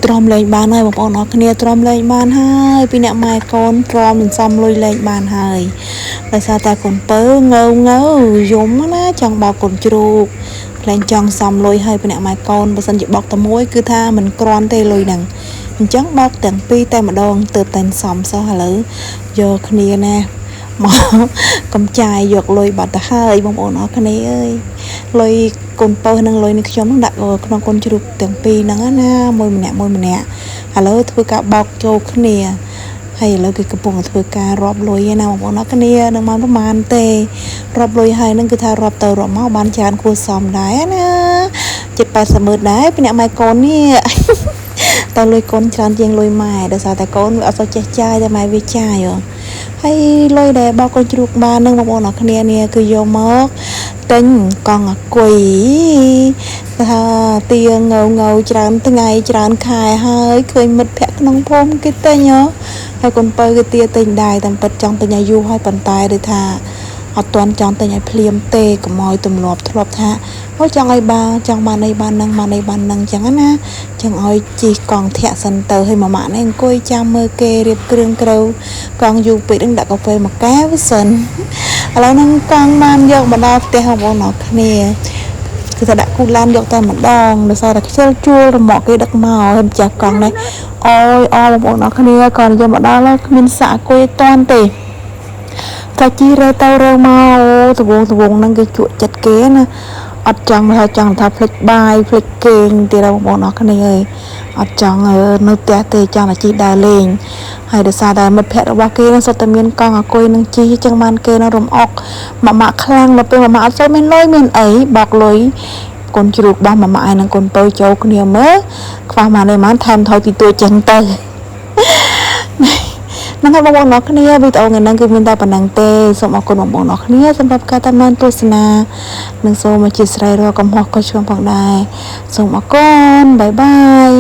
ទ្រាំលែងបានហើយបងប្អូនអរគ្នាទ្រាំលែងបានហើយពីអ្នកម៉ែកូនទ្រាំមិនសមលុយលែងបានហើយដោយសារតែកូនពៅងើយំណាចង់បោកកូនជ្រូកលែងចង់សមលុយហើយពីអ្នកម៉ែកូនបើសិនជាបោកតែមួយគឺថាមិនក្រាន់ទេលុយហ្នឹងអញ្ចឹងបោកទាំងពីរតែម្ដងទើបតែសមសោះឥឡូវយកគ្នាណាមកកំចាយយកលុយបាត់ទៅហើយបងប្អូនអរគ្នាអើយលុយកូនពៅនិងលុយនេះខ្ញុំនឹងដាក់ក្នុងកូនជ្រូកទាំងពីរហ្នឹងណាមួយម្នាក់ឥឡូវធ្វើការបោកចូលគ្នាហើយឥឡូវគឺកំពុងធ្វើការរាប់លុយឯណាបងប្អូនអរគ្នានឹងបានប្រហែលទេរាប់លុយហើយហ្នឹងគឺថារាប់ទៅរាប់មកបានច្រើនគួរសមដែរណា780,000ដែរពីអ្នកម៉ែកូននេះតើលុយកូនច្រើនជាងលុយម៉ែដោយសារតែកូនវាអត់សូវចេះចាយតែម៉ែវាចាយហើយលុយដែលបោកកូនជ្រូកបាននឹងបងប្អូនអរគ្នានេះគឺយកមកទិញកង់អគុយថាទៀងងៅច្រើនថ្ងៃច្រើនខែហើយឃើញមិត្តភ័ក្ដិក្នុងភូមិគេទិញហើយកូនពៅគេទាទិញដែរតាមពិតចង់ទិញឲ្យយូរហើយប៉ុន្តែដូចថាអត់ទាន់ចង់ទិញឲ្យភ្លាមទេកុំឲ្យទម្លាប់ធ្លាប់ថាអូចង់ឲ្យបានចង់បានអីបានហ្នឹងចឹងណាចឹងឲ្យជីកកង់ធាក់សិនទៅឲ្យម៉ាម៉ាក់នេះអង្គុយចាំមើលគេរៀបគ្រឿងក្រៅកង់យូរពេកនឹងដាក់កាហ្វេមួយកែវសិនឥឡូវហ្នឹងកង់បានយកមកដល់ផ្ទះបងប្អូនអរគ្នាគឺថាដាក់គូឡានយកតែម្ដងដោយសារតែខ្ជិលជួលរមាក់គេដឹកមកហើយម្ចាស់កង់នេះអូយបងប្អូនអរគ្នាគាត់យកមកដល់ហើយគ្មានសាក់អគុយតាន់ទេតែជីរើទៅរើមកទវងហ្នឹងគេជក់ចិត្តគេណាអត់ចង់ថាផ្លិចបាយផ្លិចគេងទៀតបងប្អូនអរគ្នាអើយអត់ចង់នៅផ្ទះទេចង់តែជីដើរលេងហើយដោយសារតែមិត្តភ័ក្តិរបស់គេនឹងសុទ្ធតែមានកង់អគុយនឹងជីចឹងបានគេនឹងរំអុកម៉ាម៉ាក់ខ្លាំងដល់ពេលម៉ាម៉ាក់អត់សូវមានលុយមានអីបោកលុយកូនជ្រូករបស់ម៉ាម៉ាក់ឯនឹងកូនពៅចូលគ្នាមើលខ្វះម៉ានេះថែមថយទីទួចចឹងទៅហ្នឹងហើយបងប្អូនអរគ្នាវីដេអូថ្ងៃហ្នឹងគឺមានតែប៉ុណ្្នឹងទេសូមអរគុណបងប្អូនអរគ្នាសម្រាប់ការតាមដានទស្សនានិងសូមអធិស្ឋានរកកំហុសខុសឆ្គងផងដែរសូមអរគុណបាយបាយ